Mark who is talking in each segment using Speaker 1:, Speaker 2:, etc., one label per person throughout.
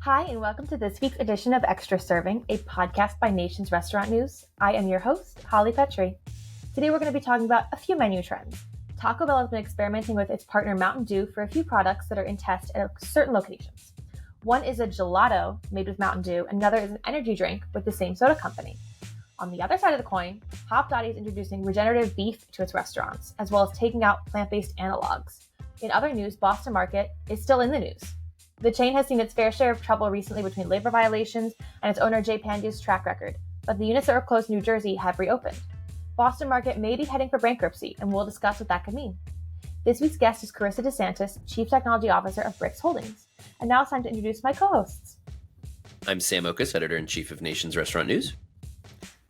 Speaker 1: Hi, and welcome to this week's edition of Extra Serving, a podcast by Nation's Restaurant News. I am your host, Holly Petre. Today we're going to be talking about a few menu trends. Taco Bell has been experimenting with its partner Mountain Dew for a few products that are in test at certain locations. One is a gelato made with Mountain Dew, and another is an energy drink with the same soda company. On the other side of the coin, Hopdoddy is introducing regenerative beef to its restaurants, as well as taking out plant-based analogs. In other news, Boston Market is still in the news. The chain has seen its fair share of trouble recently between labor violations and its owner Jay Pandya's track record, but the units that were closed in New Jersey have reopened. Boston Market may be heading for bankruptcy, and we'll discuss what that could mean. This week's guest is Carissa De Santis, Chief Technology Officer of Brix Holdings. And now it's time to introduce my co-hosts.
Speaker 2: I'm Sam Oches, Editor-in-Chief of Nation's Restaurant News.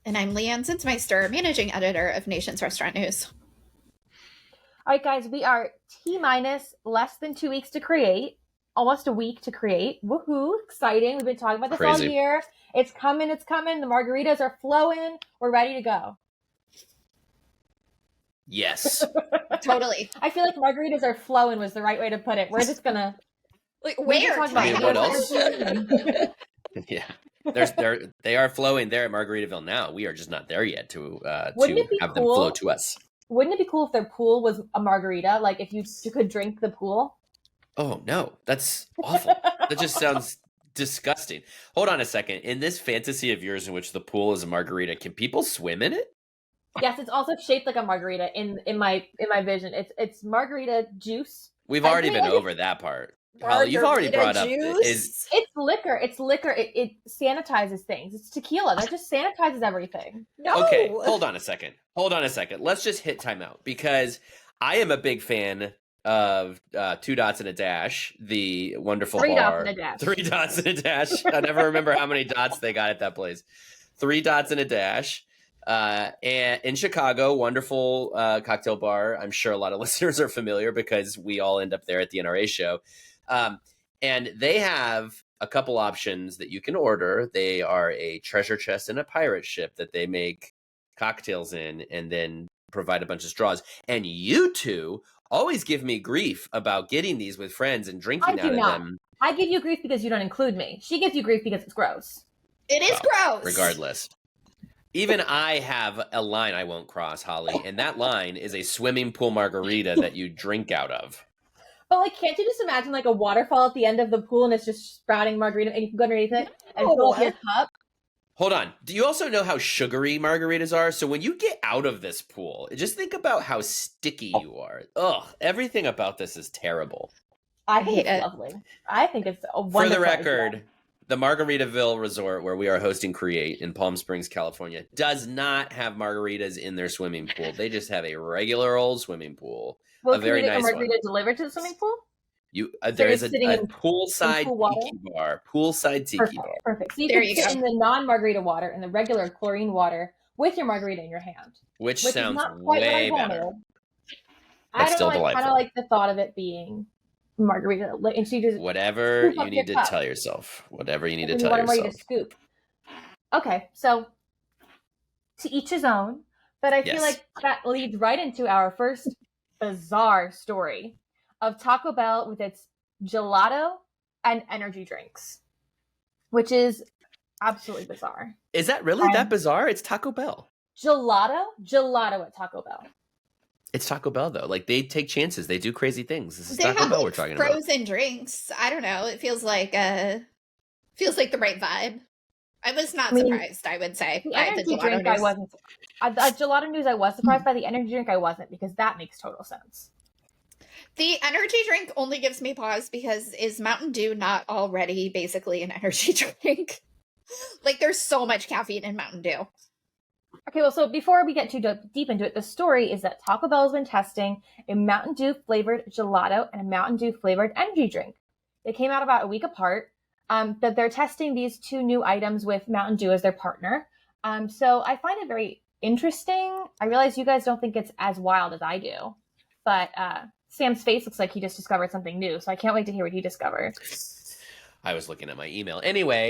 Speaker 3: And I'm Leigh Zinsmeister, Managing Editor of Nation's Restaurant News.
Speaker 1: All right, guys, we are T-minus less than 2 weeks to create. Almost a week to create. Woohoo! Exciting. We've been talking about this all year. It's coming. The margaritas are flowing. We're ready to go.
Speaker 2: Yes.
Speaker 3: Totally.
Speaker 1: I feel like margaritas are flowing was the right way to put it. We're just gonna...
Speaker 3: Where?
Speaker 2: What else? Yeah. They are flowing there at Margaritaville now. We are just not there yet to have them flow to us.
Speaker 1: Wouldn't it be cool if their pool was a margarita? Like if you could drink the pool?
Speaker 2: Oh, no. That's awful. That just sounds disgusting. Hold on a second. In this fantasy of yours in which the pool is a margarita, can people swim in it?
Speaker 1: Yes, it's also shaped like a margarita in my vision. It's margarita juice.
Speaker 2: We've already been over that part. Holly, you've already brought up
Speaker 1: it's liquor. It's liquor. It sanitizes things. It's tequila. That just sanitizes everything.
Speaker 3: No.
Speaker 2: Okay, hold on a second. Let's just hit timeout because I am a big fan of 2 Dots and a Dash, the wonderful
Speaker 1: 3
Speaker 2: bar.
Speaker 1: Dots and a Dash.
Speaker 2: 3 Dots and a Dash. I never remember how many dots they got at that place. 3 Dots and a Dash. And in Chicago, wonderful cocktail bar. I'm sure a lot of listeners are familiar because we all end up there at the NRA show. And they have a couple options that you can order. They are a treasure chest and a pirate ship that they make cocktails in and then provide a bunch of straws. And you two always give me grief about getting these with friends and drinking out of them.
Speaker 1: I give you grief because you don't include me. She gives you grief because it's gross.
Speaker 3: It is gross.
Speaker 2: Regardless. Even I have a line I won't cross, Holly, and that line is a swimming pool margarita that you drink out of.
Speaker 1: But like, can't you just imagine like a waterfall at the end of the pool and it's just sprouting margarita and you can go underneath it and fill up your cup?
Speaker 2: Hold on. Do you also know how sugary margaritas are? So when you get out of this pool, just think about how sticky you are. Ugh, everything about this is terrible.
Speaker 1: I think it's lovely. I think it's a wonderful.
Speaker 2: For the record, the Margaritaville Resort, where we are hosting Create in Palm Springs, California, does not have margaritas in their swimming pool. They just have a regular old swimming pool.
Speaker 1: Well,
Speaker 2: a very nice
Speaker 1: a margarita
Speaker 2: one.
Speaker 1: delivered to the swimming pool?
Speaker 2: There is a poolside tiki bar. Poolside tiki bar.
Speaker 1: Perfect. So you can sit in the non-margarita water and the regular chlorine water with your margarita in your hand.
Speaker 2: Which sounds way better.
Speaker 1: I don't know. I kind of like the thought of it being margarita. And she just
Speaker 2: whatever you need to tell yourself. Whatever you need to tell yourself.
Speaker 1: To scoop. Okay, so to each his own. But I feel like that leads right into our first bizarre story of Taco Bell with its gelato and energy drinks, which is absolutely bizarre.
Speaker 2: Is that really that bizarre? It's Taco Bell.
Speaker 1: Gelato at Taco Bell.
Speaker 2: It's Taco Bell though. Like they take chances. They do crazy things. This is Taco Bell we're talking about.
Speaker 3: Frozen drinks. I don't know. It feels like the right vibe. I was not surprised, I would say.
Speaker 1: The energy drink, I wasn't. Gelato news, I was surprised by. The energy drink, I wasn't, because that makes total sense.
Speaker 3: The energy drink only gives me pause because is Mountain Dew not already basically an energy drink? Like, there's so much caffeine in Mountain Dew.
Speaker 1: Okay, well, so before we get too deep into it, the story is that Taco Bell has been testing a Mountain Dew flavored gelato and a Mountain Dew flavored energy drink. They came out about a week apart. That they're testing these 2 new items with Mountain Dew as their partner. So I find it very interesting. I realize you guys don't think it's as wild as I do, but Sam's face looks like he just discovered something new, so I can't wait to hear what he discovered.
Speaker 2: I was looking at my email. Anyway,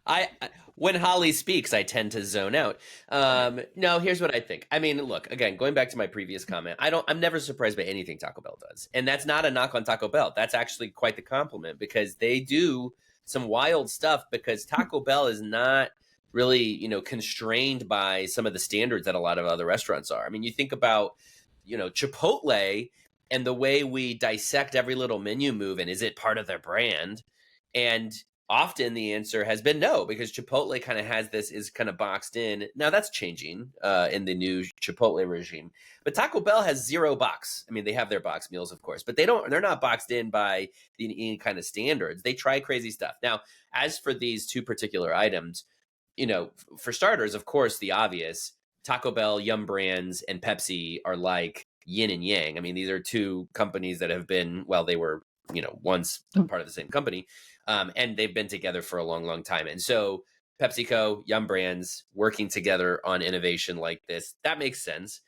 Speaker 2: I when Holly speaks, I tend to zone out. No, here's what I think. I mean, look, again, going back to my previous comment, I'm never surprised by anything Taco Bell does. And that's not a knock on Taco Bell. That's actually quite the compliment because they do some wild stuff because Taco Bell is not really, constrained by some of the standards that a lot of other restaurants are. I mean, you think about, Chipotle and the way we dissect every little menu move and is it part of their brand? And often the answer has been no, because Chipotle kind of is kind of boxed in. Now that's changing in the new Chipotle regime, but Taco Bell has zero box. I mean, they have their box meals, of course, but they're not boxed in by any kind of standards. They try crazy stuff. Now, as for these two particular items, for starters, of course, the obvious Taco Bell, Yum Brands, and Pepsi are like yin and yang. I mean, these are two companies that have been, well, they were, once part of the same company. And they've been together for a long, long time. And so PepsiCo, Yum Brands working together on innovation like this, that makes sense.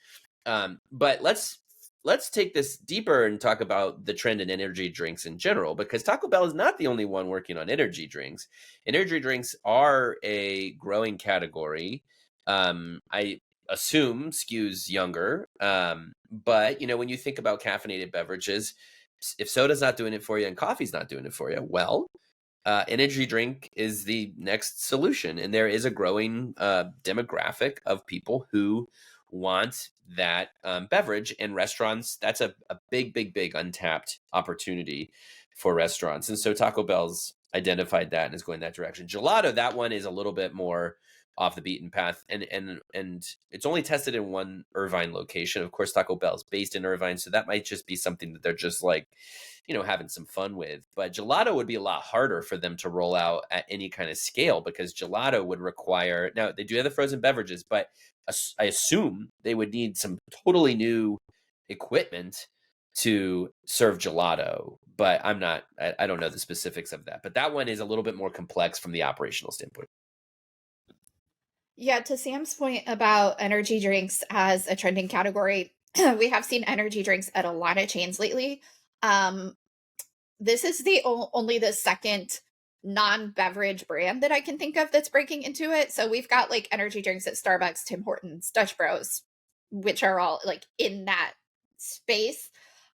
Speaker 2: But let's take this deeper and talk about the trend in energy drinks in general, because Taco Bell is not the only one working on energy drinks. Energy drinks are a growing category. I assume skews younger. But, when you think about caffeinated beverages, if soda's not doing it for you and coffee's not doing it for you, well, energy drink is the next solution. And there is a growing demographic of people who want that beverage in restaurants. That's a big, big, big untapped opportunity for restaurants. And so Taco Bell's identified that and is going that direction. Gelato, that one is a little bit more off the beaten path. And it's only tested in one Irvine location. Of course, Taco Bell's based in Irvine. So that might just be something that they're just like, having some fun with. But gelato would be a lot harder for them to roll out at any kind of scale because gelato would require, now they do have the frozen beverages, but I assume they would need some totally new equipment to serve gelato. But I don't know the specifics of that. But that one is a little bit more complex from the operational standpoint.
Speaker 3: Yeah, to Sam's point about energy drinks as a trending category, we have seen energy drinks at a lot of chains lately. This is only the second non-beverage brand that I can think of that's breaking into it. So we've got like energy drinks at Starbucks, Tim Hortons, Dutch Bros, which are all like in that space.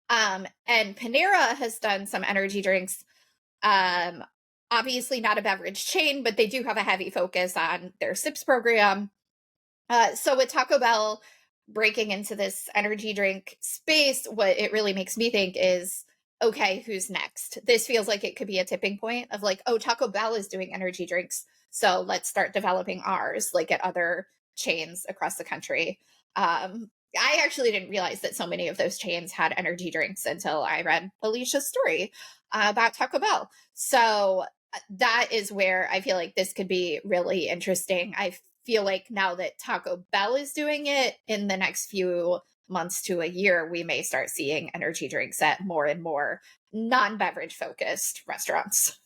Speaker 3: And Panera has done some energy drinks. Obviously not a beverage chain, but they do have a heavy focus on their SIPS program. So with Taco Bell breaking into this energy drink space, what it really makes me think is, okay, who's next? This feels like it could be a tipping point of like, oh, Taco Bell is doing energy drinks, so let's start developing ours, like at other chains across the country. I actually didn't realize that so many of those chains had energy drinks until I read Alicia's story about Taco Bell. So that is where I feel like this could be really interesting. I feel like now that Taco Bell is doing it, in the next few months to a year, we may start seeing energy drinks at more and more non-beverage focused restaurants.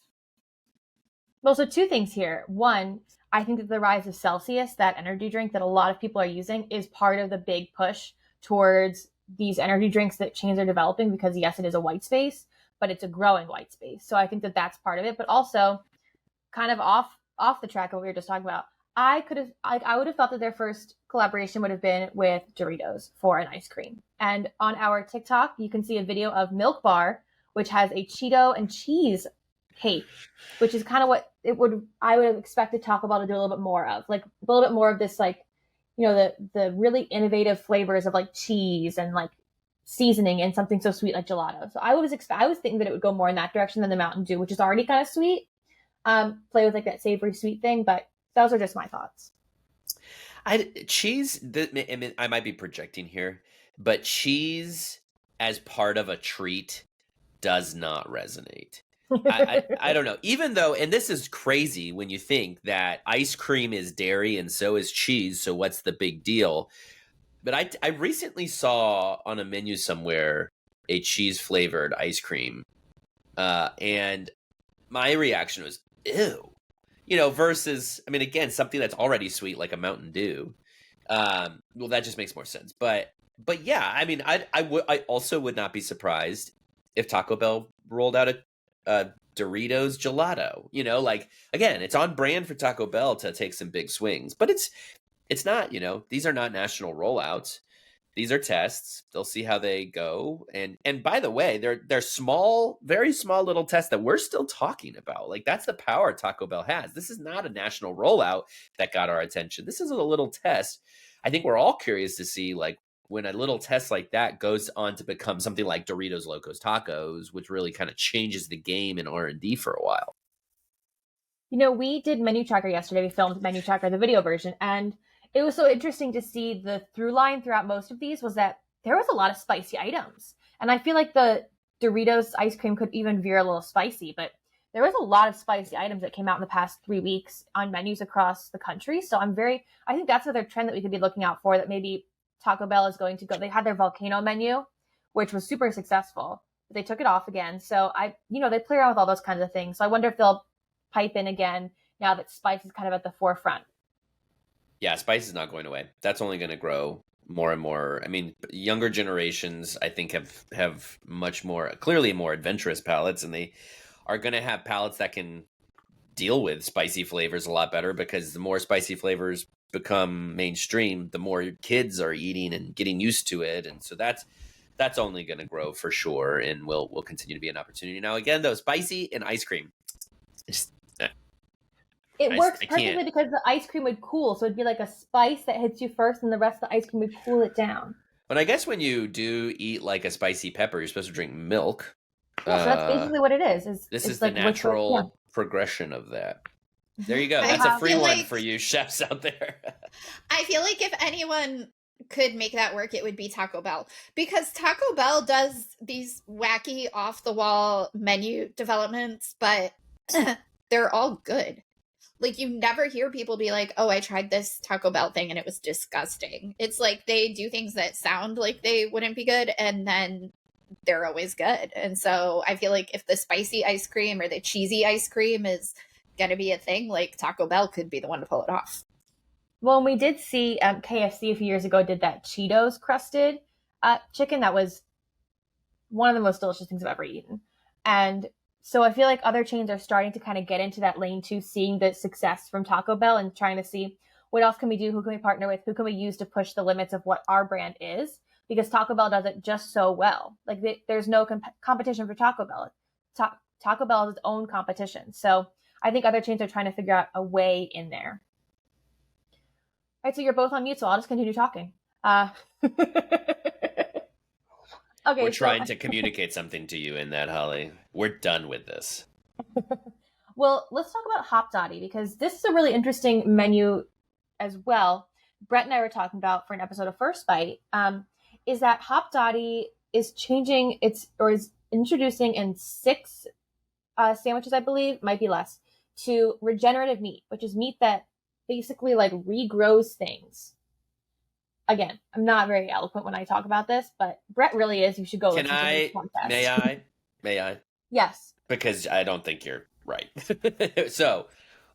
Speaker 1: Well, so two things here. One, I think that the rise of Celsius, that energy drink that a lot of people are using, is part of the big push towards these energy drinks that chains are developing because, yes, it is a white space, but it's a growing white space. So I think that that's part of it. But also, kind of off the track of what we were just talking about, I would have thought that their first collaboration would have been with Doritos for an ice cream. And on our TikTok, you can see a video of Milk Bar, which has a Cheeto and cheese cake, which is kind of what I would have expected Taco Bell to do a little bit more of, like a little bit more of this, like, the really innovative flavors of like cheese and like seasoning and something so sweet like gelato. So I was thinking that it would go more in that direction than the Mountain Dew, which is already kind of sweet. Play with like that savory sweet thing, but those are just my thoughts.
Speaker 2: Cheese, I mean, I might be projecting here, but cheese as part of a treat does not resonate. I don't know. Even though, and this is crazy when you think that ice cream is dairy and so is cheese, so what's the big deal? But I recently saw on a menu somewhere a cheese flavored ice cream, and my reaction was ew. Versus, I mean, again, something that's already sweet like a Mountain Dew. Well, that just makes more sense. But yeah, I mean, I also would not be surprised if Taco Bell rolled out a Doritos gelato. You know, like, again, it's on brand for Taco Bell to take some big swings, but it's not, you know, these are not national rollouts. These are tests. They'll see how they go. And by the way, they're small, very small little tests that we're still talking about. Like, that's the power Taco Bell has. This is not a national rollout that got our attention. This is a little test. I think we're all curious to see, like, when a little test like that goes on to become something like Doritos Locos Tacos, which really kind of changes the game in R&D for a while.
Speaker 1: You know, we did Menu Tracker yesterday. We filmed Menu Tracker, the video version, and it was so interesting to see the through line throughout most of these was that there was a lot of spicy items. And I feel like the Doritos ice cream could even veer a little spicy, but there was a lot of spicy items that came out in the past 3 weeks on menus across the country. So I think that's another trend that we could be looking out for, that maybe Taco Bell is going to go. They had their volcano menu, which was super successful, but they took it off again. So they play around with all those kinds of things. So I wonder if they'll pipe in again now that spice is kind of at the forefront.
Speaker 2: Yeah, spice is not going away. That's only going to grow more and more. I mean, younger generations, I think, have much more, clearly more adventurous palates, and they are going to have palates that can deal with spicy flavors a lot better, because the more spicy flavors become mainstream, the more kids are eating and getting used to it. And so that's only going to grow for sure, and will continue to be an opportunity. Now, again, though, spicy and ice cream,
Speaker 1: it works perfectly because the ice cream would cool. So it'd be like a spice that hits you first, and the rest of the ice cream would cool it down.
Speaker 2: But I guess when you do eat like a spicy pepper, you're supposed to drink milk.
Speaker 1: Yeah, so that's basically what it is.
Speaker 2: This is like the natural progression of that. There you go. That's a free one for you chefs out there.
Speaker 3: I feel like if anyone could make that work, it would be Taco Bell, because Taco Bell does these wacky off-the-wall menu developments, but they're all good. Like, you never hear people be like, oh, I tried this Taco Bell thing and it was disgusting. It's like they do things that sound like they wouldn't be good, and then they're always good. And so I feel like if the spicy ice cream or the cheesy ice cream is going to be a thing, like, Taco Bell could be the one to pull it off.
Speaker 1: Well, and we did see KFC a few years ago did that Cheetos crusted chicken. That was one of the most delicious things I've ever eaten. And so I feel like other chains are starting to kind of get into that lane too, seeing the success from Taco Bell and trying to see what else can we do, who can we partner with, who can we use to push the limits of what our brand is, because Taco Bell does it just so well. Like, there's no competition for Taco Bell. Taco Bell is its own competition. So I think other chains are trying to figure out a way in there. All right, so you're both on mute, so I'll just continue talking. Okay,
Speaker 2: we're trying to communicate something to you in that, Holly. We're done with this.
Speaker 1: Well, let's talk about Hopdoddy, because this is a really interesting menu as well. Brett and I were talking about for an episode of First Bite, is that Hopdoddy is is introducing in 6 sandwiches, I believe, might be less, to regenerative meat, which is meat that basically like regrows things. Again, I'm not very eloquent when I talk about this, but Brett really is. You should go listen to this podcast.
Speaker 2: May I?
Speaker 1: Yes.
Speaker 2: Because I don't think you're right. So,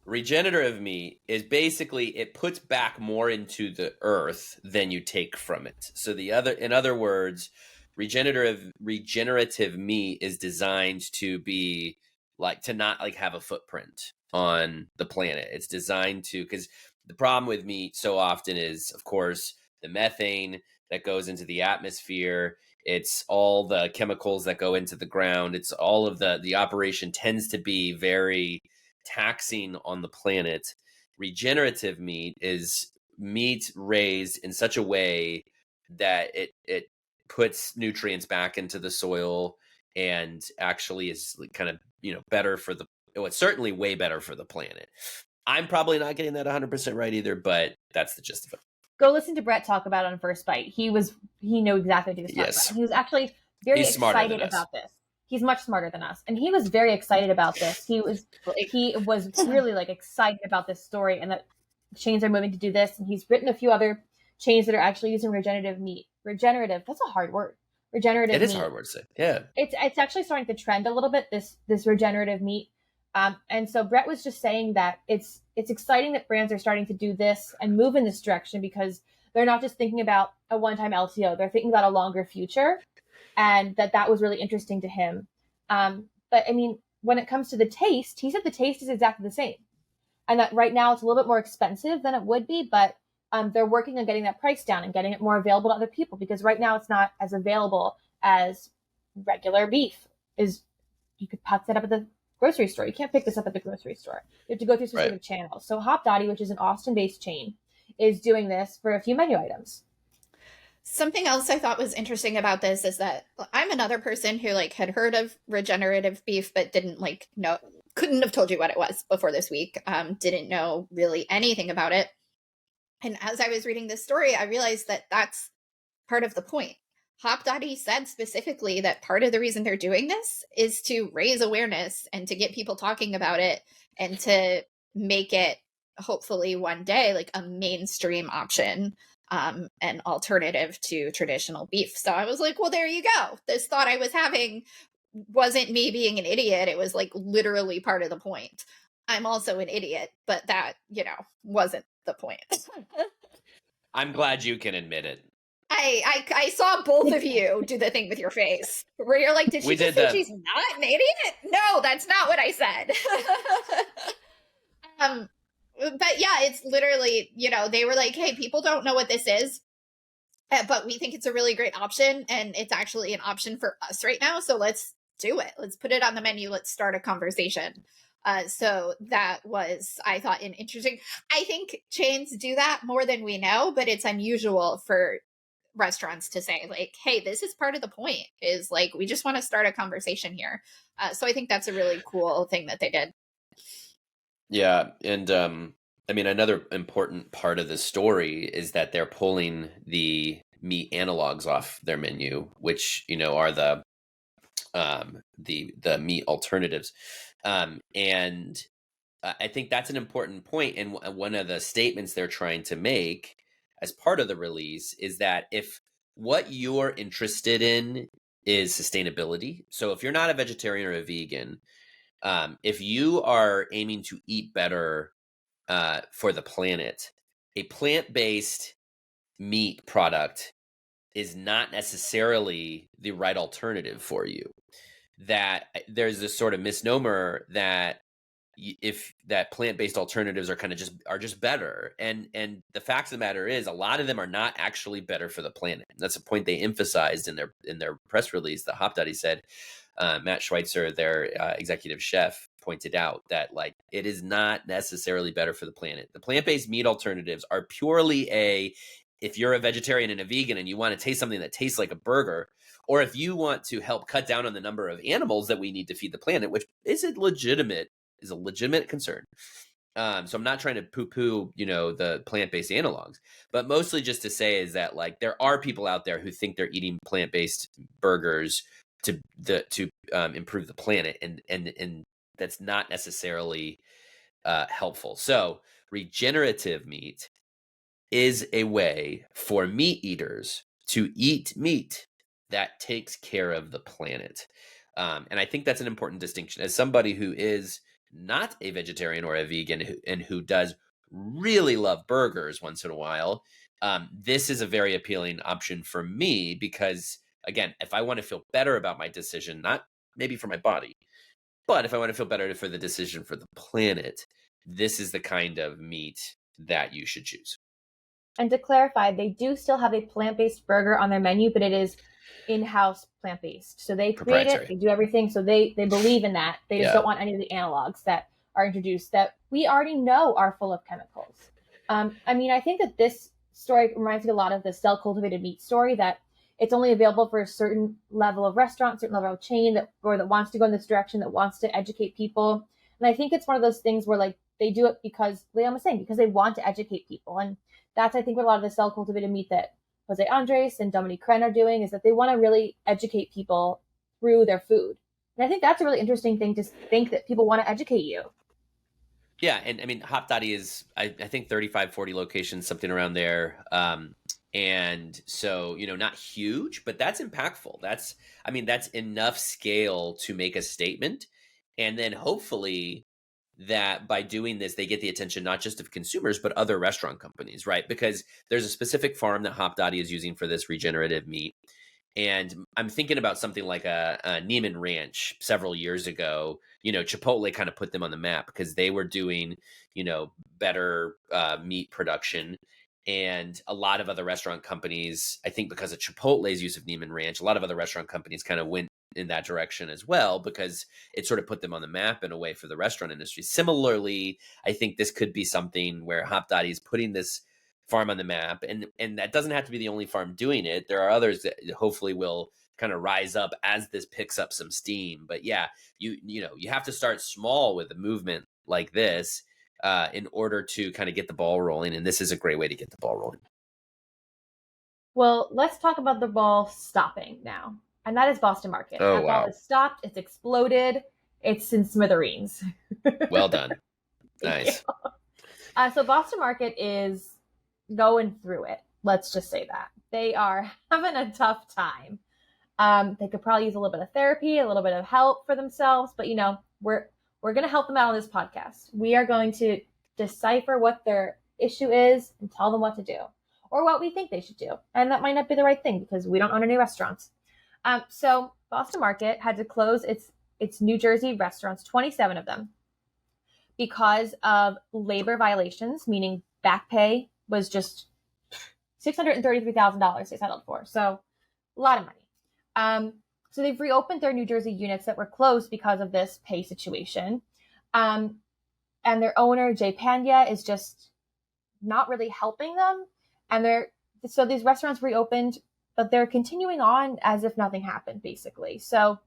Speaker 2: regenerative meat is basically, it puts back more into the earth than you take from it. So in other words, regenerative meat is designed to be like, to not like have a footprint on the planet. It's designed to, because the problem with meat so often is, of course, the methane that goes into the atmosphere. It's all the chemicals that go into the ground. It's all of the operation tends to be very taxing on the planet. Regenerative meat is meat raised in such a way that it puts nutrients back into the soil, and actually is kind of, better for it's certainly way better for the planet. I'm probably not getting that 100% right either, but that's the gist of it.
Speaker 1: Go listen to Brett talk about it on First Bite. He knew exactly what he was talking about. He was actually very excited about this. He's much smarter than us. And he was very excited about this. He was really like excited about this story, and that chains are moving to do this. And he's written a few other chains that are actually using regenerative meat. Regenerative, that's a hard word. Regenerative meat.
Speaker 2: It is a hard word to say. Yeah.
Speaker 1: It's actually starting to trend a little bit, this regenerative meat. And so Brett was just saying that it's exciting that brands are starting to do this and move in this direction, because they're not just thinking about a one-time LTO. They're thinking about a longer future, and that was really interesting to him. But I mean, when it comes to the taste, he said the taste is exactly the same. And that right now it's a little bit more expensive than it would be, but they're working on getting that price down and getting it more available to other people, because right now it's not as available as regular beef is. You could pick that up at the grocery store. You can't pick this up at the grocery store. You have to go through specific channels. So Hopdoddy, which is an Austin-based chain, is doing this for a few menu items.
Speaker 3: Something else I thought was interesting about this is that I'm another person who like had heard of regenerative beef, but didn't like know, couldn't have told you what it was before this week. Didn't know really anything about it. And as I was reading this story, I realized that that's part of the point. Hopdoddy said specifically that part of the reason they're doing this is to raise awareness and to get people talking about it and to make it hopefully one day like a mainstream option, an alternative to traditional beef. So I was like, well, there you go. This thought I was having wasn't me being an idiot. It was like literally part of the point. I'm also an idiot, but that, wasn't the point.
Speaker 2: I'm glad you can admit it.
Speaker 3: I saw both of you do the thing with your face where you're like, did she just say she's not an idiot? No, that's not what I said. But yeah, it's literally, they were like, hey, people don't know what this is, but we think it's a really great option. And it's actually an option for us right now. So let's do it. Let's put it on the menu. Let's start a conversation. So that was, I thought, an interesting. I think chains do that more than we know, but it's unusual for restaurants to say like, hey, this is part of the point, is like, we just want to start a conversation here. So I think that's a really cool thing that they did.
Speaker 2: Yeah. And another important part of the story is that they're pulling the meat analogs off their menu, which, are the meat alternatives. And I think that's an important point. And one of the statements they're trying to make as part of the release is that if what you're interested in is sustainability, so if you're not a vegetarian or a vegan, if you are aiming to eat better for the planet, a plant-based meat product is not necessarily the right alternative for you. That there's this sort of misnomer that if that plant-based alternatives are just better, and the fact of the matter is a lot of them are not actually better for the planet. That's a point they emphasized in their press release. The Hopdoddy said, Matt Schweitzer, their executive chef, pointed out that like it is not necessarily better for the planet. The plant-based meat alternatives are purely if you're a vegetarian and a vegan and you want to taste something that tastes like a burger, or if you want to help cut down on the number of animals that we need to feed the planet, which is a legitimate concern. So I'm not trying to poo-poo, the plant-based analogs, but mostly just to say is that like there are people out there who think they're eating plant-based burgers to improve the planet, and that's not necessarily helpful. So regenerative meat is a way for meat eaters to eat meat that takes care of the planet. And I think that's an important distinction. As somebody who is not a vegetarian or a vegan and who does really love burgers once in a while, this is a very appealing option for me because, again, if I want to feel better about my decision, not maybe for my body, but if I want to feel better for the decision for the planet, this is the kind of meat that you should choose.
Speaker 1: And to clarify, they do still have a plant-based burger on their menu, but it is in-house plant-based. So they create it, they do everything. So they believe in that. They just don't want any of the analogs that are introduced that we already know are full of chemicals. I think that this story reminds me a lot of the cell-cultivated meat story, that it's only available for a certain level of restaurant, certain level of chain that wants to go in this direction, that wants to educate people. And I think it's one of those things where like they do it because, Leigh was saying, because they want to educate people. And that's, I think, what a lot of the cell-cultivated meat that Jose Andres and Dominique Crenn are doing, is that they want to really educate people through their food. And I think that's a really interesting thing, to think that people want to educate you.
Speaker 2: Yeah. And Hopdoddy is, I think 35, 40 locations, something around there. And so, not huge, but that's impactful. That's enough scale to make a statement. And then hopefully that by doing this, they get the attention not just of consumers, but other restaurant companies, right? Because there's a specific farm that Hopdoddy is using for this regenerative meat. And I'm thinking about something like a Neiman Ranch several years ago. Chipotle kind of put them on the map because they were doing, better meat production. And a lot of other restaurant companies, I think because of Chipotle's use of Neiman Ranch, a lot of other restaurant companies kind of went in that direction as well, because it sort of put them on the map in a way for the restaurant industry. Similarly, I think this could be something where Hopdoddy is putting this farm on the map, and that doesn't have to be the only farm doing it. There are others that hopefully will kind of rise up as this picks up some steam. But yeah, you have to start small with a movement like this in order to kind of get the ball rolling, and this is a great way to get the ball rolling.
Speaker 1: Well, let's talk about the ball stopping now, and that is Boston Market.
Speaker 2: Oh,
Speaker 1: that
Speaker 2: wow.
Speaker 1: ball has stopped. It's exploded. It's in smithereens.
Speaker 2: Well done. Nice.
Speaker 1: So Boston Market is going through it. Let's just say that. They are having a tough time. They could probably use a little bit of therapy, a little bit of help for themselves, but we're going to help them out on this podcast. We are going to decipher what their issue is and tell them what to do, or what we think they should do. And that might not be the right thing because we don't own any restaurants. So Boston Market had to close its New Jersey restaurants, 27 of them, because of labor violations, meaning back pay was just $633,000 they settled for. So a lot of money. So they've reopened their New Jersey units that were closed because of this pay situation. And their owner, Jay Pandya, is just not really helping them. And so these restaurants reopened, but they're continuing on as if nothing happened, basically. So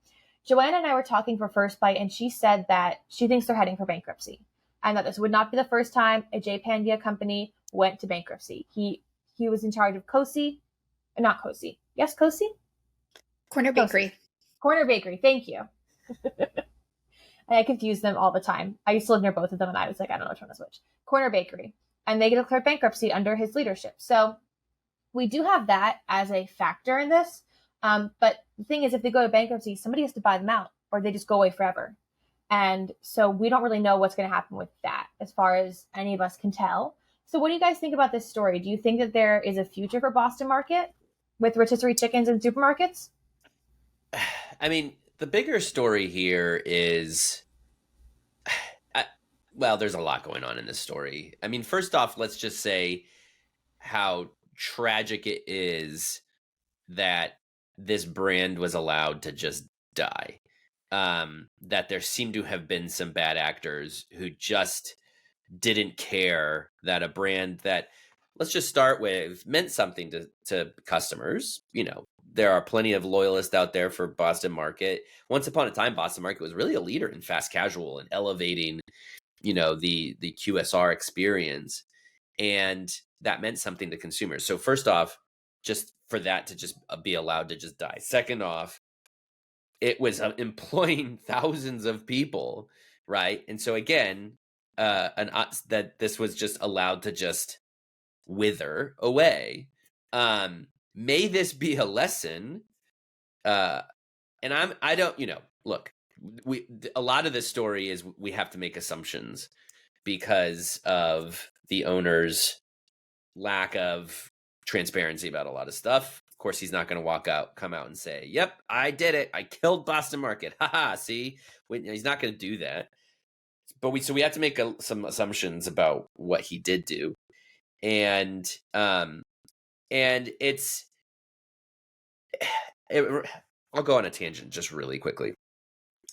Speaker 1: Joanna and I were talking for First Bite, and she said that she thinks they're heading for bankruptcy, and that this would not be the first time a Jay Pandya company went to bankruptcy. He was in charge of not Cosi. Yes, Cosi?
Speaker 3: Corner Bakery.
Speaker 1: Corner Bakery. Thank you. I confuse them all the time. I used to live near both of them, and I was like, I don't know which one to switch. Corner Bakery. And they declared bankruptcy under his leadership. So we do have that as a factor in this. But the thing is, if they go to bankruptcy, somebody has to buy them out, or they just go away forever. And so we don't really know what's going to happen with that, as far as any of us can tell. So what do you guys think about this story? Do you think that there is a future for Boston Market with rotisserie chickens in supermarkets?
Speaker 2: I mean, the bigger story here is, there's a lot going on in this story. I mean, first off, let's just say how tragic it is that this brand was allowed to just die. That there seem to have been some bad actors who just didn't care that a brand that, let's just start with, meant something to customers. There are plenty of loyalists out there for Boston Market. Once upon a time, Boston Market was really a leader in fast casual and elevating, the QSR experience. And that meant something to consumers. So first off, just for that to just be allowed to just die. Second off, it was employing thousands of people, right? And so again, that this was just allowed to just wither away. May this be a lesson? And I don't, look, a lot of this story is we have to make assumptions because of the owner's lack of transparency about a lot of stuff. Of course, he's not going to come out and say, "Yep, I did it. I killed Boston Market." Haha, see? He's not going to do that. But we have to make some assumptions about what he did do. And it's I'll go on a tangent just really quickly.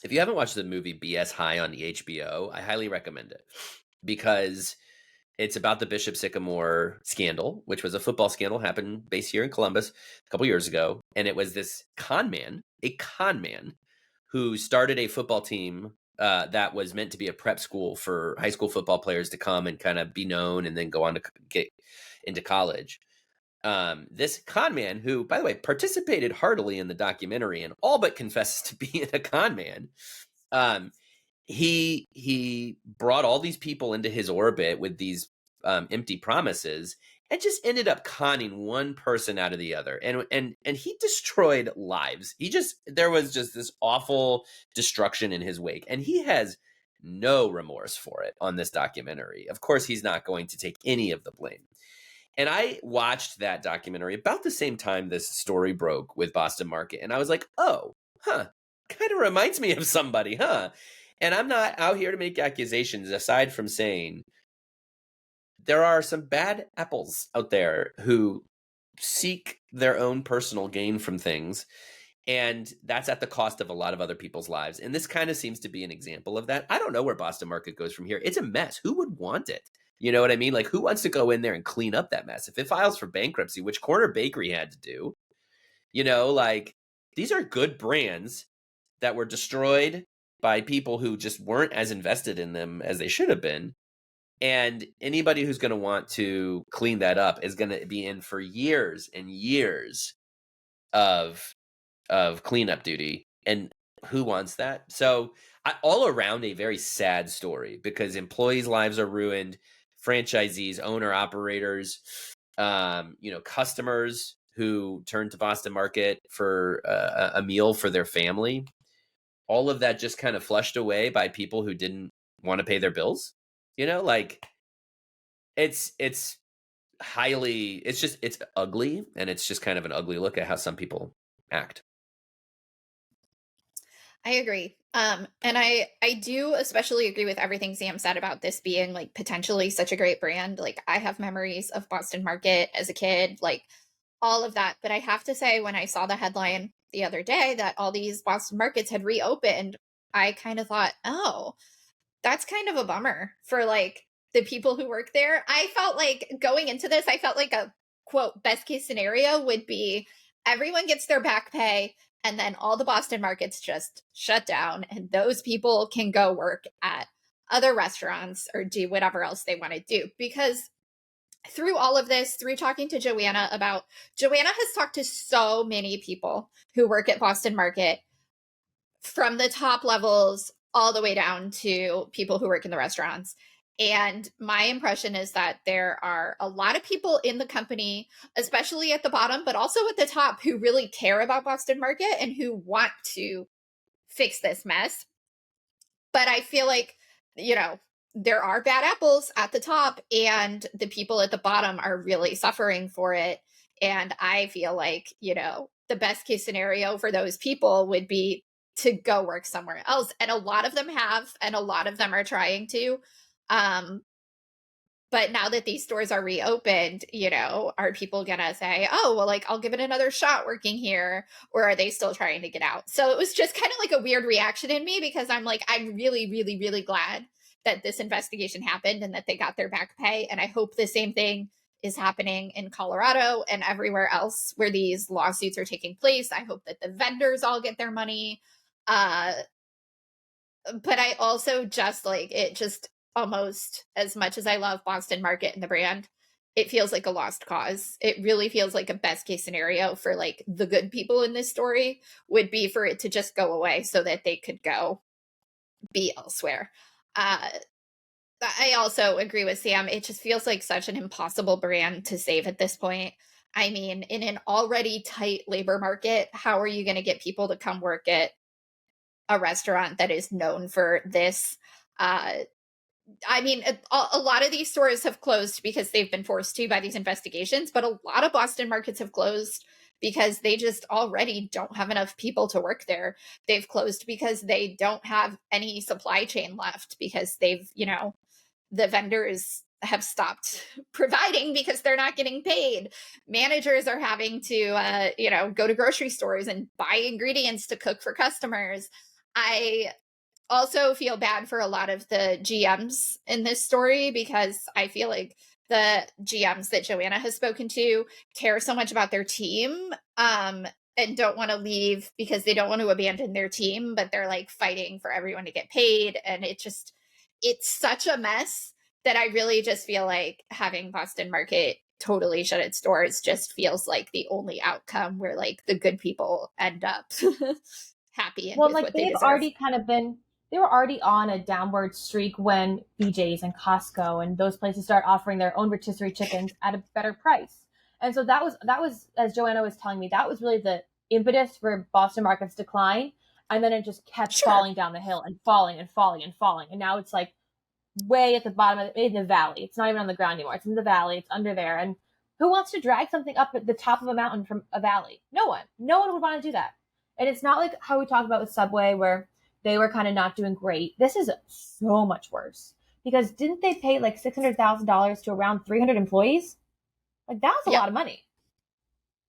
Speaker 2: If you haven't watched the movie BS High on the HBO, I highly recommend it, because it's about the Bishop Sycamore scandal, which was a football scandal, happened based here in Columbus a couple years ago. And it was this a con man who started a football team that was meant to be a prep school for high school football players to come and kind of be known and then go on to get into college. This con man, who, by the way, participated heartily in the documentary and all but confesses to being a con man, he brought all these people into his orbit with these empty promises, and just ended up conning one person out of the other, and he destroyed lives. There was just this awful destruction in his wake, and he has no remorse for it on this documentary. Of course, he's not going to take any of the blame. And I watched that documentary about the same time this story broke with Boston Market. And I was like, oh, kind of reminds me of somebody, huh? And I'm not out here to make accusations, aside from saying there are some bad apples out there who seek their own personal gain from things. And that's at the cost of a lot of other people's lives. And this kind of seems to be an example of that. I don't know where Boston Market goes from here. It's a mess. Who would want it? You know what I mean? Like, who wants to go in there and clean up that mess? If it files for bankruptcy, which Corner Bakery had to do, like, these are good brands that were destroyed by people who just weren't as invested in them as they should have been. And anybody who's going to want to clean that up is going to be in for years and years of cleanup duty. And who wants that? So all around a very sad story, because employees' lives are ruined, franchisees, owner operators, customers who turn to Boston Market for a meal for their family. All of that just kind of flushed away by people who didn't want to pay their bills. Like, it's highly, it's ugly, and it's just kind of an ugly look at how some people act.
Speaker 3: I agree. And I do especially agree with everything Sam said about this being like potentially such a great brand. Like, I have memories of Boston Market as a kid, like all of that. But I have to say, when I saw the headline the other day that all these Boston Markets had reopened, I kind of thought, oh, that's kind of a bummer for like the people who work there. I felt like going into this, I felt like a quote best case scenario would be everyone gets their back pay, and then all the Boston Markets just shut down, and those people can go work at other restaurants or do whatever else they want to do. Because through all of this, through talking to Joanna has talked to so many people who work at Boston Market, from the top levels all the way down to people who work in the restaurants. And my impression is that there are a lot of people in the company, especially at the bottom, but also at the top, who really care about Boston Market and who want to fix this mess. But I feel like, there are bad apples at the top, and the people at the bottom are really suffering for it. And I feel like, the best case scenario for those people would be to go work somewhere else. And a lot of them have, and a lot of them are trying to. But now that these stores are reopened, are people going to say, oh, well, like, I'll give it another shot working here, or are they still trying to get out? So it was just kind of like a weird reaction in me, because I'm like, I'm really, really, really glad that this investigation happened and that they got their back pay. And I hope the same thing is happening in Colorado and everywhere else where these lawsuits are taking place. I hope that the vendors all get their money. But I also just like it, just almost as much as I love Boston Market and the brand, it feels like a lost cause. It really feels like a best case scenario for like the good people in this story would be for it to just go away so that they could go be elsewhere. I also agree with Sam. It just feels like such an impossible brand to save at this point. I mean, in an already tight labor market, how are you going to get people to come work at a restaurant that is known for this? I mean, a lot of these stores have closed because they've been forced to by these investigations, but a lot of Boston Markets have closed because they just already don't have enough people to work there. They've closed because they don't have any supply chain left, because they've, the vendors have stopped providing because they're not getting paid. Managers are having to, go to grocery stores and buy ingredients to cook for customers. I also feel bad for a lot of the GMs in this story, because I feel like the GMs that Joanna has spoken to care so much about their team, and don't want to leave because they don't want to abandon their team, but they're like fighting for everyone to get paid. And it's such a mess that I really just feel like having Boston Market totally shut its doors just feels like the only outcome where like the good people end up happy and with
Speaker 1: like
Speaker 3: what they deserve.
Speaker 1: They were already on a downward streak when BJ's and Costco and those places start offering their own rotisserie chickens at a better price. And so that was, as Joanna was telling me, that was really the impetus for Boston Market's decline. And then it just kept falling down the hill and falling and falling and falling. And now it's like way at the bottom in the valley. It's not even on the ground anymore. It's in the valley. It's under there. And Who wants to drag something up at the top of a mountain from a valley? No one. No one would want to do that. And it's not like how we talked about with Subway where they were kind of not doing great. This is so much worse because didn't they pay like $600,000 to around 300 employees? Like that was a lot of money.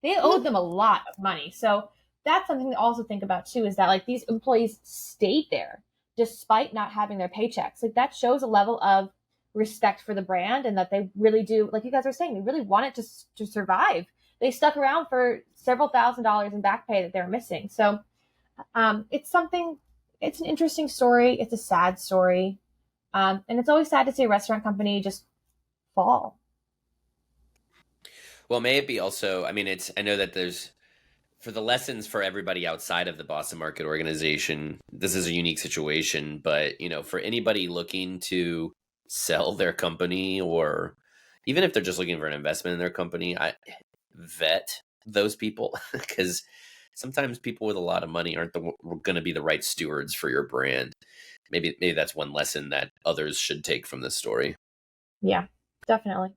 Speaker 1: They owed them a lot of money. So that's something to also think about too, is that like these employees stayed there despite not having their paychecks. Like that shows a level of respect for the brand and that they really do, like you guys are saying, they really want it to survive. They stuck around for several $1,000s in back pay that they're missing. So it's an interesting story. It's a sad story. And it's always sad to see a restaurant company just fall.
Speaker 2: Well, may it be also, I mean, I know that there's, for the lessons for everybody outside of the Boston Market organization, this is a unique situation, but, for anybody looking to sell their company, or even if they're just looking for an investment in their company, I vet those people because sometimes people with a lot of money aren't going to be the right stewards for your brand. Maybe that's one lesson that others should take from this story.
Speaker 1: Yeah, definitely.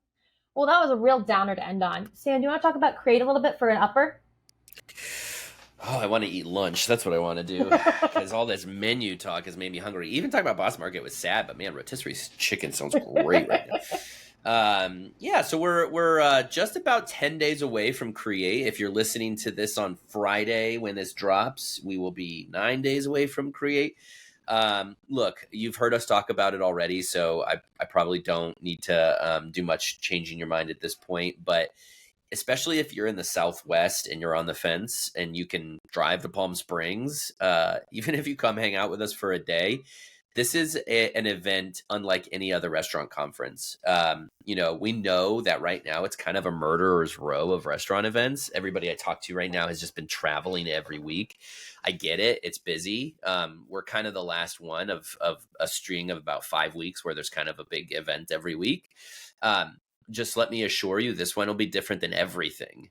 Speaker 1: Well, that was a real downer to end on. Sam, do you want to talk about Create a little bit for an upper?
Speaker 2: Oh, I want to eat lunch. That's what I want to do. Because all this menu talk has made me hungry. Even talking about Boston Market was sad, but man, rotisserie's chicken sounds great right now. So we're just about 10 days away from Create. If you're listening to this on Friday when this drops, we will be 9 days away from Create. Look, you've heard us talk about it already, so I probably don't need to do much changing your mind at this point, but especially if you're in the Southwest and you're on the fence and you can drive to Palm Springs, even if you come hang out with us for a day, this is an event unlike any other restaurant conference. We know that right now it's kind of a murderer's row of restaurant events. Everybody I talk to right now has just been traveling every week. I get it. It's busy. We're kind of the last one of a string of about 5 weeks where there's kind of a big event every week. Just let me assure you, this one will be different than everything,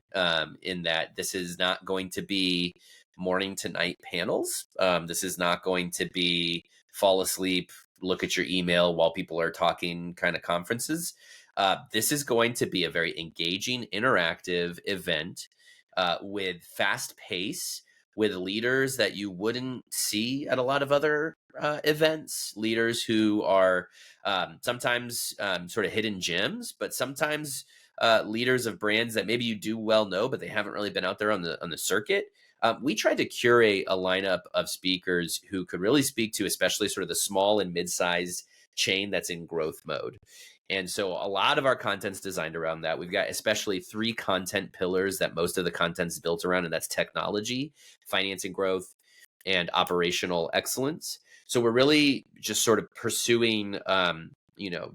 Speaker 2: in that this is not going to be morning to night panels. This is not going to be fall asleep, look at your email while people are talking kind of conferences. This is going to be a very engaging, interactive event with fast pace, with leaders that you wouldn't see at a lot of other events, leaders who are sometimes sort of hidden gems, but sometimes leaders of brands that maybe you do well know, but they haven't really been out there on the circuit. We tried to curate a lineup of speakers who could really speak to especially sort of the small and mid-sized chain that's in growth mode. And so a lot of our content's designed around that. We've got especially 3 content pillars that most of the content's built around, and that's technology, finance and growth, and operational excellence. So we're really just sort of pursuing,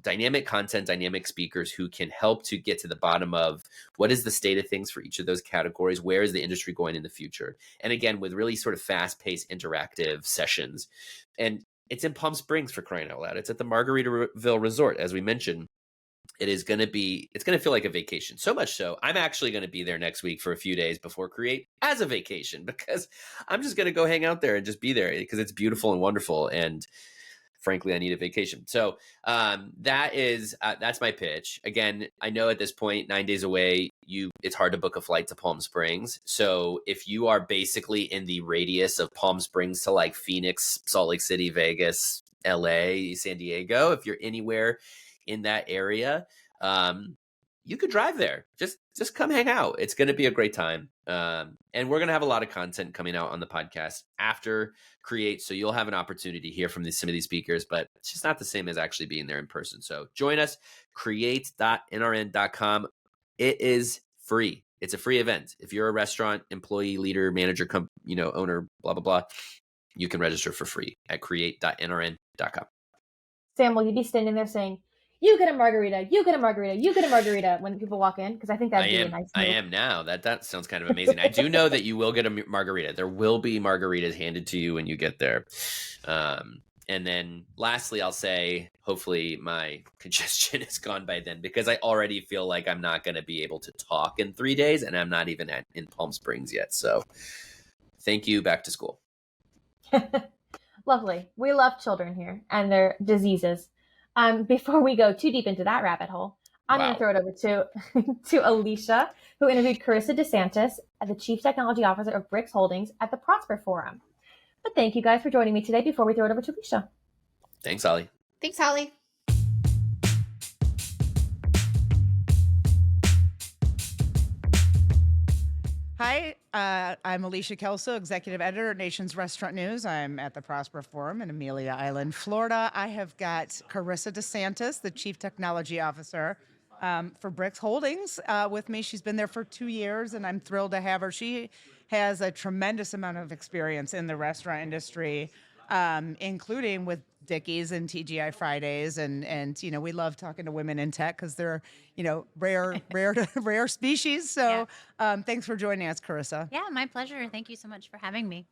Speaker 2: dynamic content, dynamic speakers who can help to get to the bottom of what is the state of things for each of those categories? Where is the industry going in the future? And again, with really sort of fast-paced interactive sessions. And it's in Palm Springs, for crying out loud. It's at the Margaritaville Resort, as we mentioned. It's going to feel like a vacation. So much so, I'm actually going to be there next week for a few days before Create as a vacation, because I'm just going to go hang out there and just be there because it's beautiful and wonderful. And frankly, I need a vacation. So that's my pitch. Again, I know at this point, 9 days away, it's hard to book a flight to Palm Springs. So if you are basically in the radius of Palm Springs to like Phoenix, Salt Lake City, Vegas, LA, San Diego, if you're anywhere in that area, you could drive there. Just come hang out. It's going to be a great time. And we're going to have a lot of content coming out on the podcast after Create. So you'll have an opportunity to hear from some of these speakers, but it's just not the same as actually being there in person. So join us, create.nrn.com. It is free. It's a free event. If you're a restaurant employee, leader, manager, owner, blah, blah, blah, you can register for free at create.nrn.com.
Speaker 1: Sam, will you be standing there saying, "You get a margarita, you get a margarita, you get a margarita" when people walk in? Because I think that'd be a nice move.
Speaker 2: I am now. That sounds kind of amazing. I do know that you will get a margarita. There will be margaritas handed to you when you get there. And then lastly, I'll say, hopefully my congestion is gone by then, because I already feel like I'm not going to be able to talk in 3 days, and I'm not even in Palm Springs yet. So thank you. Back to school.
Speaker 1: Lovely. We love children here and their diseases. Before we go too deep into that rabbit hole, I'm going to
Speaker 2: Wow.
Speaker 1: throw it over to Alicia, who interviewed Carissa De Santis as the Chief Technology Officer of Brix Holdings at the Prosper Forum. But thank you guys for joining me today before we throw it over to Alicia.
Speaker 2: Thanks, Holly.
Speaker 3: Thanks, Holly.
Speaker 4: Hi, I'm Alicia Kelso, Executive Editor at Nation's Restaurant News. I'm at the Prosper Forum in Amelia Island, Florida. I have got Carissa De Santis, the Chief Technology Officer for Brix Holdings, with me. She's been there for 2 years, and I'm thrilled to have her. She has a tremendous amount of experience in the restaurant industry, including with Dickies and TGI Fridays, and we love talking to women in tech because they're rare species. So thanks for joining us, Carissa.
Speaker 5: Yeah, my pleasure. Thank you so much for having me.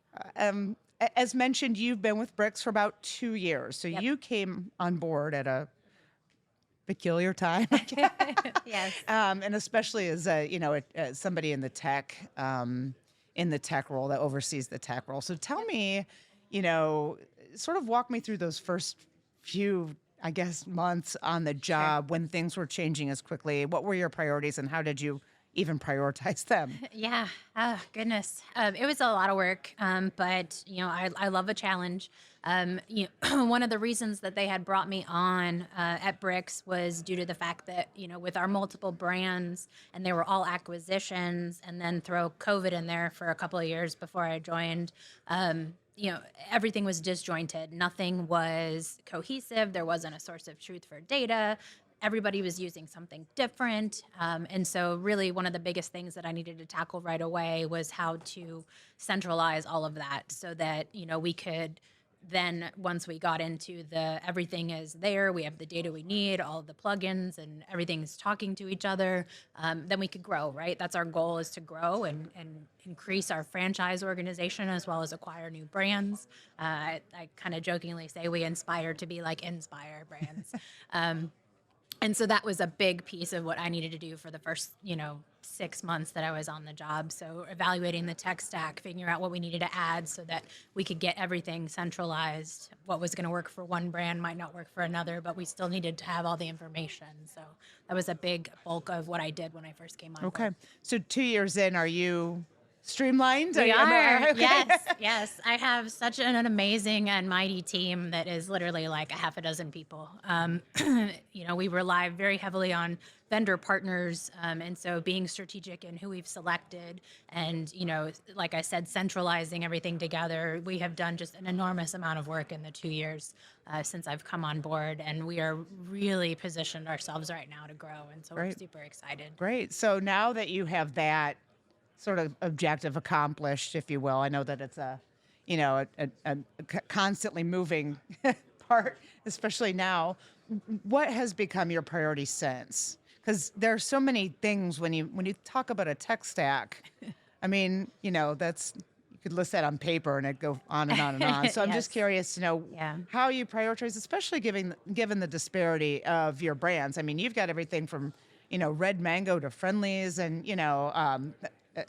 Speaker 4: As mentioned, you've been with Brix for about 2 years, so
Speaker 5: Yep.
Speaker 4: you came on board at a peculiar time,
Speaker 5: Yes.
Speaker 4: and especially as as somebody in the tech role that oversees the tech role. So tell me, sort of walk me through those first few, I guess, months on the job when things were changing as quickly. What were your priorities, and how did you even prioritize them?
Speaker 5: Yeah. Oh, goodness. It was a lot of work, but I love a challenge. One of the reasons that they had brought me on at Brix was due to the fact that with our multiple brands, and they were all acquisitions, and then throw COVID in there for a couple of years before I joined. Everything was disjointed. Nothing was cohesive. There wasn't a source of truth for data. Everybody was using something different. And so really one of the biggest things that I needed to tackle right away was how to centralize all of that so that, we could then, once we got into everything is there, we have the data we need, all of the plugins and everything's talking to each other, then we could grow, right? That's our goal, is to grow and increase our franchise organization as well as acquire new brands. I kind of jokingly say we inspire to be like Inspire brands. And so that was a big piece of what I needed to do for the first, 6 months that I was on the job. So evaluating the tech stack, figuring out what we needed to add so that we could get everything centralized. What was going to work for one brand might not work for another, but we still needed to have all the information. So that was a big bulk of what I did when I first came on
Speaker 4: Okay.
Speaker 5: board.
Speaker 4: So 2 years in, are you streamlined?
Speaker 5: We are.
Speaker 4: Okay.
Speaker 5: Yes. I have such an amazing and mighty team that is literally like a half a dozen people. We rely very heavily on vendor partners. And so being strategic in who we've selected and, like I said, centralizing everything together, we have done just an enormous amount of work in the 2 years since I've come on board. And we are really positioned ourselves right now to grow. And so we're
Speaker 4: Great.
Speaker 5: super excited.
Speaker 4: Great. So now that you have that sort of objective accomplished, if you will, I know that it's a constantly moving part, especially now. What has become your priority since? Because there are so many things when you talk about a tech stack. I mean, that's, you could list that on paper and it'd go on and on and on. So I'm
Speaker 5: Yes.
Speaker 4: just curious to know how you prioritize, especially given the disparity of your brands. I mean, you've got everything from Red Mango to Friendlies, and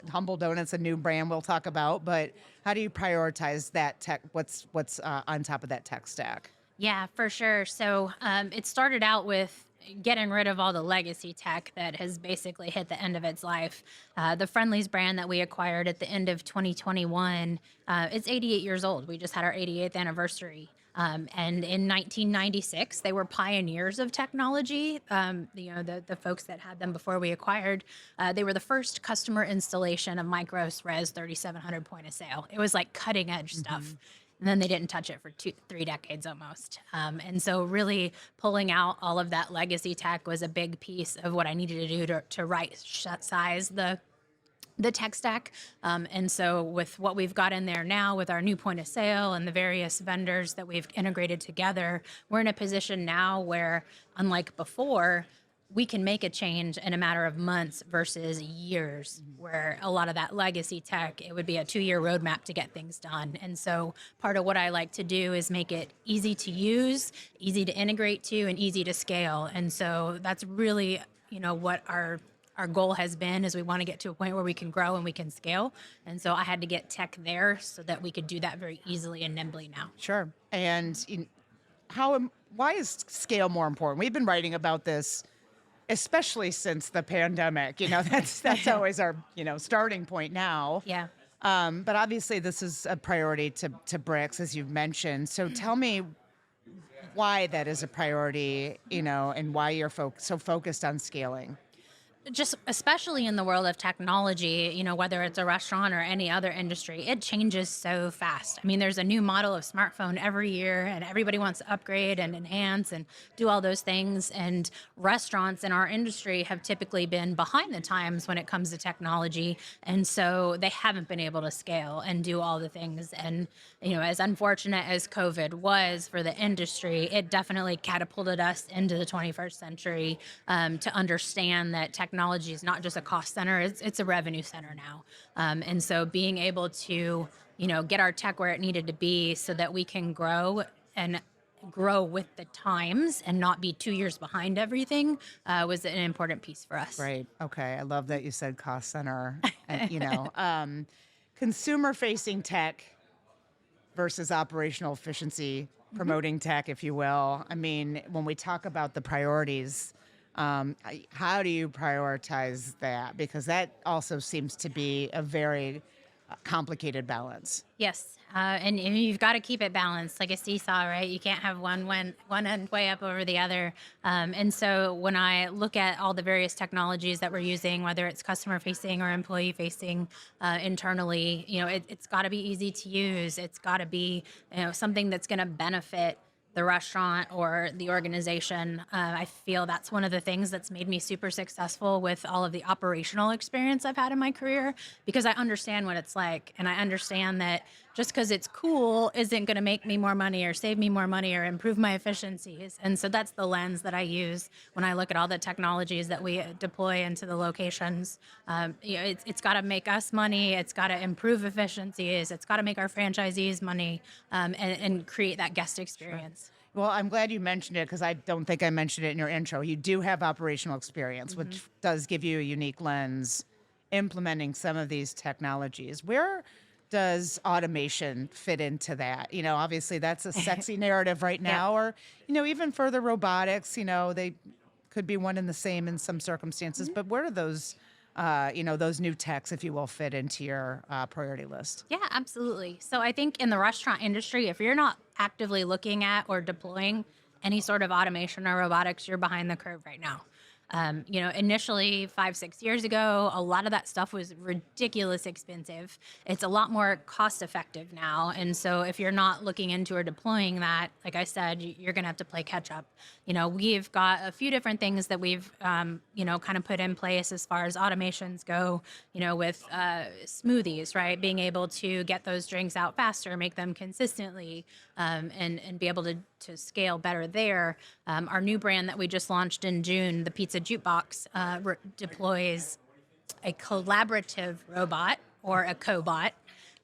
Speaker 4: Humble Donuts, a new brand we'll talk about. But how do you prioritize that tech? What's on top of that tech stack?
Speaker 5: Yeah, for sure. So it started out with getting rid of all the legacy tech that has basically hit the end of its life. The Friendlies brand that we acquired at the end of 2021, it's 88 years old. We just had our 88th anniversary. And in 1996, they were pioneers of technology. The folks that had them before we acquired, they were the first customer installation of Micros Res 3700 point of sale. It was like cutting edge stuff. And then they didn't touch it for 3 decades almost. And so really pulling out all of that legacy tech was a big piece of what I needed to do to right size the tech stack. And so with what we've got in there now with our new point of sale and the various vendors that we've integrated together, we're in a position now where, unlike before, we can make a change in a matter of months versus years, where a lot of that legacy tech, it would be a 2-year roadmap to get things done. And so part of what I like to do is make it easy to use, easy to integrate to, and easy to scale. And so that's really, what our goal has been, is we want to get to a point where we can grow and we can scale. And so I had to get tech there so that we could do that very easily and nimbly now.
Speaker 4: Sure. And why is scale more important? We've been writing about this especially since the pandemic. That's always our, starting point now.
Speaker 5: Yeah.
Speaker 4: But obviously this is a priority to Brix, as you've mentioned. So tell me why that is a priority, and why you're so focused on scaling.
Speaker 5: Just especially in the world of technology, whether it's a restaurant or any other industry, it changes so fast. I mean, there's a new model of smartphone every year, and everybody wants to upgrade and enhance and do all those things. And restaurants in our industry have typically been behind the times when it comes to technology. And so they haven't been able to scale and do all the things. And, as unfortunate as COVID was for the industry, it definitely catapulted us into the 21st century to understand that technology is not just a cost center, it's a revenue center now. And so being able to, get our tech where it needed to be so that we can grow with the times and not be 2 years behind everything was an important piece for us.
Speaker 4: Right. Okay. I love that you said cost center. And, consumer-facing tech versus operational efficiency, promoting tech, if you will. I mean, when we talk about the priorities, how do you prioritize that? Because that also seems to be a very complicated balance.
Speaker 5: Yes. And you've got to keep it balanced, like a seesaw, right? You can't have one end way up over the other. And so when I look at all the various technologies that we're using, whether it's customer facing or employee facing internally, it's got to be easy to use. It's got to be something that's going to benefit the restaurant or the organization. I feel that's one of the things that's made me super successful with all of the operational experience I've had in my career, because I understand what it's like. And I understand that just because it's cool isn't going to make me more money or save me more money or improve my efficiencies. And so that's the lens that I use when I look at all the technologies that we deploy into the locations. It's got to make us money. It's got to improve efficiencies. It's got to make our franchisees money and create that guest experience.
Speaker 4: Well, I'm glad you mentioned it, because I don't think I mentioned it in your intro. You do have operational experience, which does give you a unique lens implementing some of these technologies. Where does automation fit into that? Obviously that's a sexy narrative right now, or, even further robotics, they could be one and the same in some circumstances, but where do those those new techs, if you will, fit into your priority list?
Speaker 5: Yeah, absolutely. So I think in the restaurant industry, if you're not actively looking at or deploying any sort of automation or robotics, you're behind the curve right now. Initially 5-6 years ago, a lot of that stuff was ridiculous expensive. It's a lot more cost effective now. And so if you're not looking into or deploying that, like I said, you're going to have to play catch up. We've got a few different things that we've, kind of put in place as far as automations go, with smoothies, right? Being able to get those drinks out faster, make them consistently, and be able to scale better there. Our new brand that we just launched in June, the Pizza Jukebox, deploys a collaborative robot or a cobot.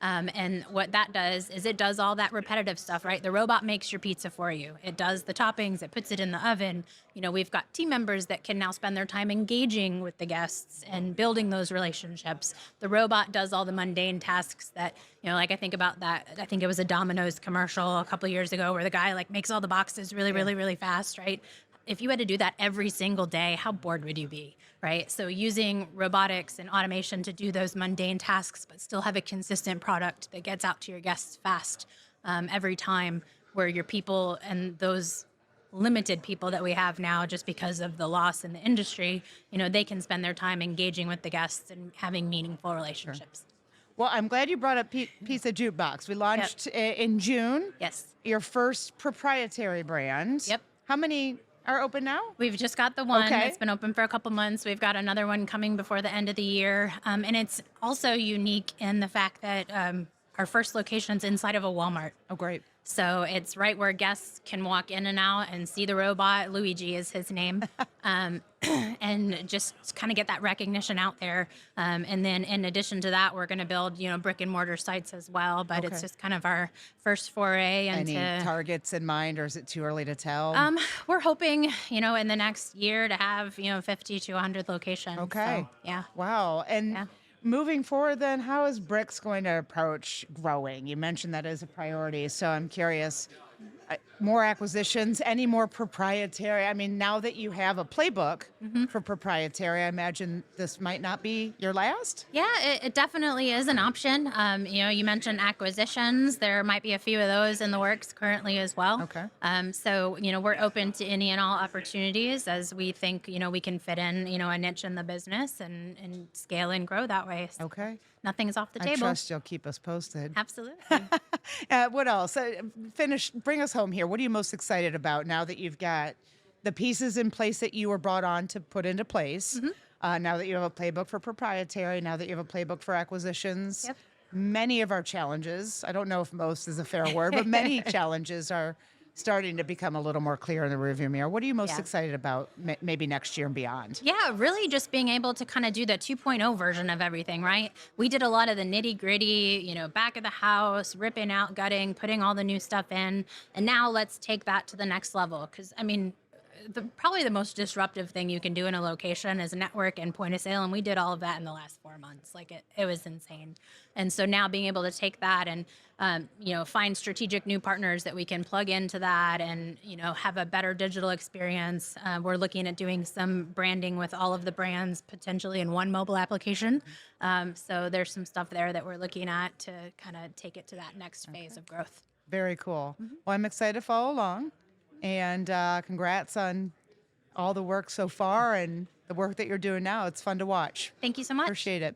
Speaker 5: And what that does is it does all that repetitive stuff, right? The robot makes your pizza for you. It does the toppings. It puts it in the oven. We've got team members that can now spend their time engaging with the guests and building those relationships. The robot does all the mundane tasks that, like I think about that. I think it was a Domino's commercial a couple of years ago where the guy makes all the boxes really, really, really fast, right? If you had to do that every single day, how bored would you be, right? So using robotics and automation to do those mundane tasks, but still have a consistent product that gets out to your guests fast every time, where your people and those limited people that we have now, just because of the loss in the industry, they can spend their time engaging with the guests and having meaningful relationships.
Speaker 4: Sure. Well, I'm glad you brought up Pizza Jukebox. We launched in June.
Speaker 5: Yes.
Speaker 4: Your first proprietary brand.
Speaker 5: Yep.
Speaker 4: How many are open now?
Speaker 5: We've just got the one that's been open for a couple months. We've got another one coming before the end of the year. And it's also unique in the fact that our first location's inside of a Walmart.
Speaker 4: Oh, great.
Speaker 5: So it's right where guests can walk in and out and see the robot. Luigi is his name. And just kind of get that recognition out there. And then in addition to that, we're going to build, brick and mortar sites as well. But it's just kind of our first foray into...
Speaker 4: Any targets in mind, or is it too early to tell?
Speaker 5: We're hoping, in the next year to have, 50 to 100 locations.
Speaker 4: Okay.
Speaker 5: So, yeah.
Speaker 4: Wow. And moving forward then, how is Brix going to approach growing? You mentioned that as a priority. So I'm curious, more acquisitions, any more proprietary? I mean, now that you have a playbook for proprietary, I imagine this might not be your last?
Speaker 5: Yeah, it definitely is an option. You mentioned acquisitions. There might be a few of those in the works currently as well.
Speaker 4: Okay.
Speaker 5: So, we're open to any and all opportunities as we think, we can fit in, a niche in the business and scale and grow that way. So
Speaker 4: Okay.
Speaker 5: nothing's off the
Speaker 4: I
Speaker 5: table.
Speaker 4: trust you'll keep us posted.
Speaker 5: Absolutely.
Speaker 4: What else? Bring us home here. What are you most excited about now that you've got the pieces in place that you were brought on to put into place? Now that you have a playbook for proprietary, now that you have a playbook for acquisitions,
Speaker 5: Yep.
Speaker 4: many of our challenges, I don't know if most is a fair word, but many challenges are starting to become a little more clear in the rearview mirror. What are you most
Speaker 5: Yeah.
Speaker 4: excited about maybe next year and beyond?
Speaker 5: Yeah, really just being able to kind of do the 2.0 version of everything, right? We did a lot of the nitty gritty, back of the house, ripping out, gutting, putting all the new stuff in. And now let's take that to the next level. Because, probably the most disruptive thing you can do in a location is network and point of sale. And we did all of that in the last 4 months. Like it was insane. And so now being able to take that and, find strategic new partners that we can plug into that and, have a better digital experience. We're looking at doing some branding with all of the brands potentially in one mobile application. So there's some stuff there that we're looking at to kind of take it to that next phase of growth.
Speaker 4: Very cool. Well, I'm excited to follow along. And congrats on all the work so far and the work that you're doing now. It's fun to watch.
Speaker 5: Thank you so much.
Speaker 4: Appreciate it.